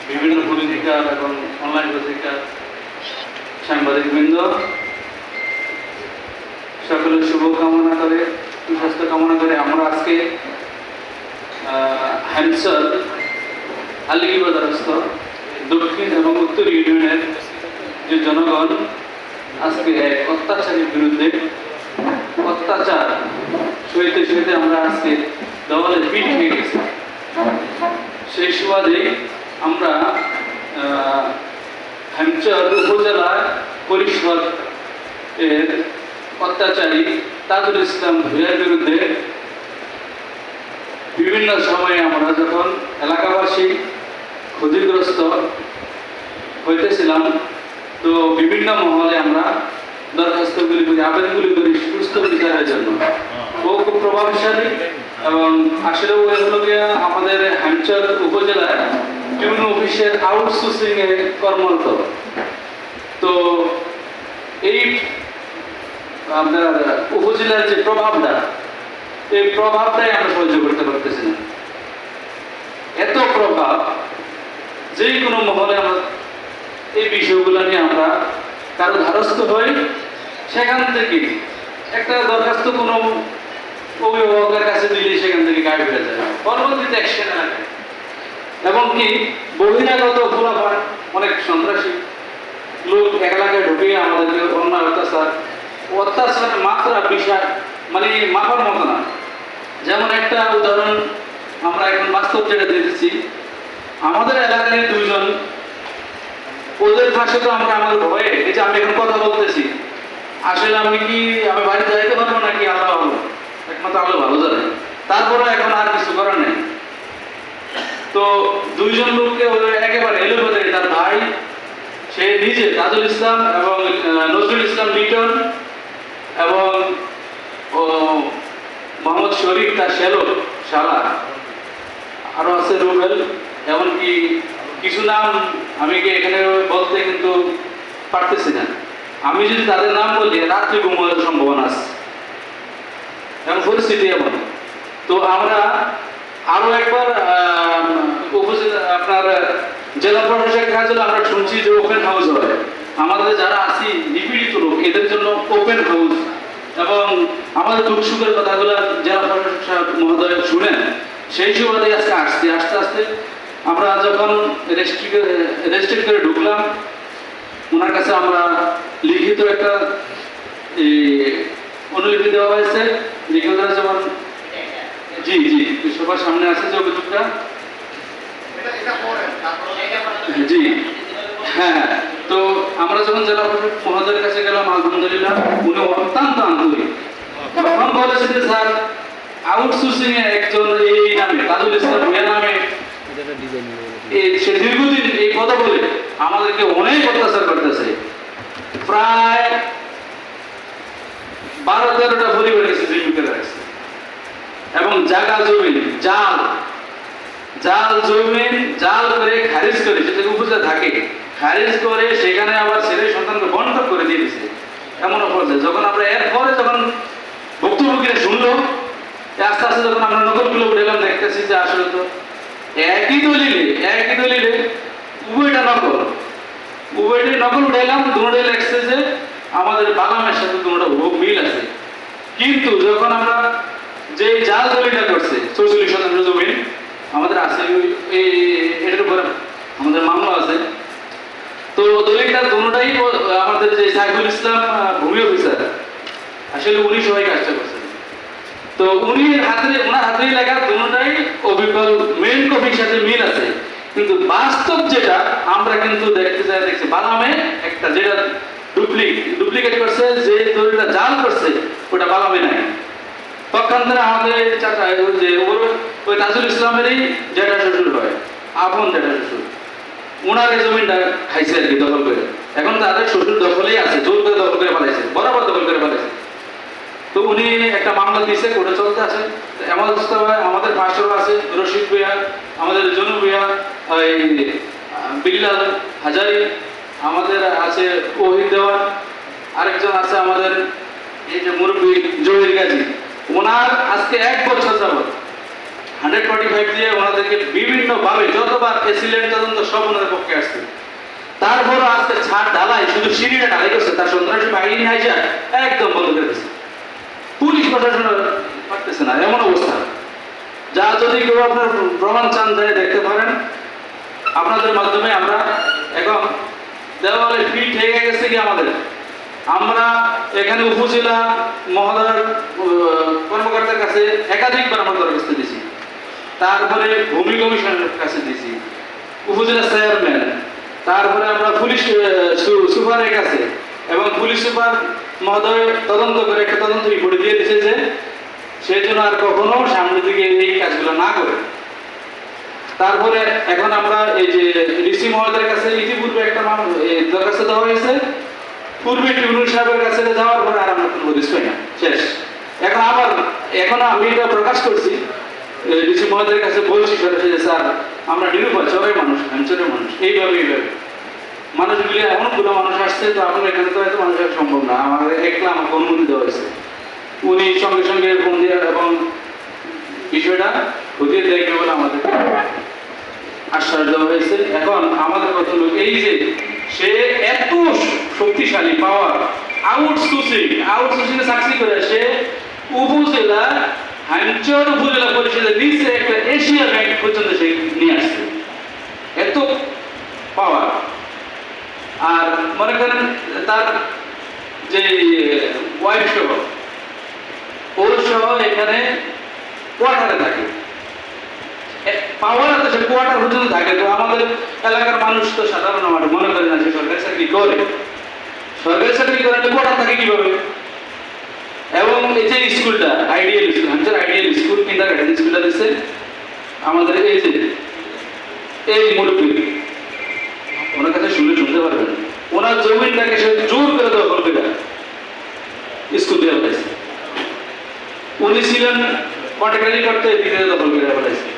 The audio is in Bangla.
বিভিন্ন পত্রিকার এবং অনলাইন পত্রিকার সাংবাদিকবৃন্দ, সকলের শুভকামনা করে, সুস্বাস্থ্য কামনা করে আমরা আজকে হ্যামসার আলিগি বাজারস্থ দক্ষিণ এবং উত্তর ইউনিয়নের যে জনগণ আজকে এক অত্যাচারের বিরুদ্ধে অত্যাচার সইতে সইতে আমরা আজকে দেওয়ালে পিঠ হয়ে গেছি। সেই সুবাদে আমরা হ্যামচার উপজেলা পরিষদ এর অত্যাচারী তাজুল ইসলাম ভূঁইয়ার বিরুদ্ধে বিভিন্ন সময়ে আমরা যখন এলাকাবাসী ক্ষতিগ্রস্ত হইতেছিলাম, তো বিভিন্ন মহলে আমরা দরখাস্তগুলি করি, আবেদনগুলি করি সুস্থ বিচারের জন্য। ও খুব প্রভাবশালী এবং আসলে আমাদের হ্যামচার উপজেলায় বিভিন্ন অফিসের আউটসোর্সিং এ কর্মরত। তো এই আপনার উপজেলার যে প্রভাবটা, এই প্রভাবটাই আমরা সহ্য করতে পারতেছি না। এত প্রভাব যে কোনো মহলে আমরা এই বিষয়গুলো নিয়ে আমরা কারো ধারস্থ হই, সেখান থেকে একটা দরখাস্ত কোনো অভিভাবকের কাছে দিলে সেখান থেকে গায়ে ফেলে যায়, পরবর্তীতে অ্যাকশন লাগে। এবং কি বহিরাগত ফুলাফান অনেক সন্ত্রাসী লোক এক এলাকায় ঢুকিয়ে আমাদেরকে অন্যায় অত্যাচার মাত্রা বিশাল, মানে মাপার মতো না। যেমন একটা উদাহরণ আমরা এখন বাস্তব যেটা দেখেছি, আমাদের এলাকায় দুইজন, ওদের ভাষা তো আমরা আমাদের ভয়ে, এই যে আমি এখন কথা বলতেছি, আসলে আমি বাড়িতে যাইতে পারবো নাকি আল্লাহ ভালো, একমাত্র আল্লাহ ভালো জানে। তারপরে এখন আর কিছু করার নেই। তো দুইজন লোককে একেবারে এলোপাতাড়ি, তার ভাই সে নিজে তাজুল ইসলাম এবং নজরুল ইসলাম লিটন এবং মোহাম্মদ শরীফ তার শালা, আরো আছে রুবেল, এমনকি কিছু নাম আমি এখানে বলতে কিন্তু পারতেছি না। আমি যদি তাদের নাম বলি রাত্রি ঘুমানোর সম্ভাবনা আছে, এমন পরিস্থিতি এমন। তো আমরা আরো একবার আপনার জেলা প্রশাসকের কাছে আমরা শুনছি যে ওপেন হাউস হয়। আমাদের যারা আছি নিপীড়িত লোক, এদের জন্য ওপেন হাউস, এবং আমাদের দুঃখ সুখের কথাগুলো জেলা প্রশাসক মহোদয় শুনেন। সেই সুবাদে আজকে আস্তে আস্তে আমরা যখন রেজিস্ট্রেট করে ঢুকলাম, ওনার কাছে আমরা লিখিত একটা অনুলিপি দেওয়া হয়েছে। লিখিত যেমন জি সবার সামনে আছে যে অভিযোগটা, জি হ্যাঁ। তো আমরা যখন জেলা প্রশাসক মহোদয়ের কাছে গেলাম, আলহামদুলিল্লাহ উনি অত্যন্ত আন্তরিক। তখন বলেছেন যে স্যার, আউটসোর্সিং এ একজন এই নামে তাজুল ইসলাম ভূঁইয়া নামে সে দীর্ঘদিন এই কথা বলে আমাদেরকে অনেক অত্যাচার করতেছে। প্রায় 12-13টা পরিবার এসে জীবিকা রাখছে, এবং জায়গা জমি জাল করে খারিজ করে, সেটা উপজেলা থাকে, খারিজ করে সেখানে আবার ছেলে সন্তানকে বন্ধক করে দিয়ে দিচ্ছে। এমন অপরাধ যখন আমরা এরপরে যখন ভুক্তভোগীরা শুনলো, আস্তে আস্তে যখন আমরা নকলগুলো উঠেলাম, দেখতেছি যে আসলে তো একই দলিলে উভয়টাই নকল উঠাইলাম। দুটোটাই লেখছে যে আমাদের বাগামের সাথে দুটো মিল আছে। কিন্তু যখন আমরা যে জাল দলিলটা করছে 44% জমি আমাদের আছে, এটার উপর আমাদের মামলা আছে। তো দলিলটা দুটোটাই আমাদের যে সাইফুল ইসলাম ভূমি অফিসার, আসলে উনি সবাই কাজটা করছেন। তো ওনার হাতেই লেখা দুটোটাই অবিকল মেইন কপির সাথে মিল আছে। কিন্তু বাস্তব যেটা আমরা কিন্তু দেখছি বালামে একটা যেটা ডুপ্লিকেট করছে, যে দলিলটা জাল করছে ওটা বালামে নাই। পক্ষান্তরে আমাদের চাচা যে ওই তাজুল ইসলামেরই জেঠা শ্বশুর হয়, আপন জেঠা শ্বশুর, ওনার জমিনটা খাইছে আর কি দখল করে। এখন তাদের শ্বশুর দখলেই আছে, জোর করে দখল করে ফেলাইছে, বরাবর দখল করে ফেলাইছে। তো উনি একটা মামলা দিয়েছে, কোর্টে চলতে আছে। এমন অবস্থা হয়, আমাদের পাশেও আছে রশিদ ভূঁইয়া, আমাদের জনু ভূঁইয়া, বিল্লাল হাজারি, আমাদের আছে ওহিদ দেওয়ান, আরেকজন আছে আমাদের এই যে মুরব্বী জহির গাজী। ওনার আজকে 1 বছর যাবত 145 দিয়ে ওনাদেরকে বিভিন্নভাবে যতবার এসিলেন্ট তদন্ত সব ওনাদের পক্ষে আসছে। তারপরও আজকে ছাদ ঢালাই, শুধু সিঁড়িটা ঢালাই করছে, তার সন্ত্রাসী বাহিনী আইসা একদম বন্ধ করে দিচ্ছে। পুলিশ প্রশাসন পারতেছে না, এমন অবস্থা। যা যদি কেউ আপনার প্রমাণ চান দেয় দেখতে পারেন। আপনাদের মাধ্যমে আমরা এখন দেওয়ালে ফিট হয়ে গেছে কি আমাদের। আমরা এখানে উপজেলা মহোদয় কর্মকর্তার কাছে একাধিকবার আমরা দরখাস্ত দিয়েছি, তারপরে ভূমি কমিশনের কাছে দিয়েছি, উপজেলা চেয়ারম্যান, তারপরে আমরা পুলিশ সুপারের কাছে, এবং পুলিশ সুপার মহোদয় তদন্ত করে একটা তদন্ত রিপোর্ট দিয়ে দিয়েছে যে সেই জন্য আর কখনো সামনের দিকে এই কাজগুলো না করে। তারপরে এখন আমরা এই যে ডিসি মহোদয়ের কাছে ইতিপূর্বে একটা দরখাস্ত দেওয়া হয়েছে, পূর্বে ট্রিবিউনাল সাহেবের কাছে যাওয়ার পরে আর আমরা কোনো হদিস পাই না, শেষ। এখন আমি এটা প্রকাশ করছি ডিসি মহোদয়ের কাছে, বলছি সরাসরি স্যার আমরা নিরুপায় চরের মানুষ, চরের মানুষ, এইভাবে মানুষগুলি অনেকগুলো মানুষ আসছে, তো আপনার এখানে তো এত মানুষ আসা সম্ভব না, আমাদের একলা আমাকে অনুমতি দেওয়া হয়েছে। উনি সঙ্গে সঙ্গে ফোন দিয়ে এবং বিষয়টা খতিয়ে দেখবে বলে আমাদের আশ্বাস দেওয়া হয়েছে। এখন আমাদের কথা হলো এই যে সে এত শক্তিশালী পাওয়ার, আউটসোর্সিং সাকসেস করে সে উপজেলা হাইমচর উপজেলা পরিষদের নিচে একটা এশিয়া ব্যাংক পর্যন্ত সে নিয়ে আসছে, এত পাওয়ার। আর মনে করেন তার যে ওয়াইফ সহ, ওর সহ এখানে কোয়ার্টারে থাকে, পাওয়ার আছে, সে কোয়ার্টার পর্যন্ত থাকে। তো আমাদের এলাকার মানুষ তো সাধারণ মনে করে না সে সরকারি চাকরি করে, সরকারি চাকরি করে কোয়ার্টার থাকে কিভাবে। এবং এই যে স্কুলটা ideal school, Hamchar ideal school, kindergarten স্কুলটা দিচ্ছে আমাদের এই যে এই মুরব্বী, ওনার কাছে শুনতে পারবেন, ওনার জমিনটাকে সে জোর করে দখল করে স্কুল দিয়ে ফেলাইছে। উনি ছিলেন কন্ট্রাক্টারি করতে, এদিকে দখল করে ফেলাইছে।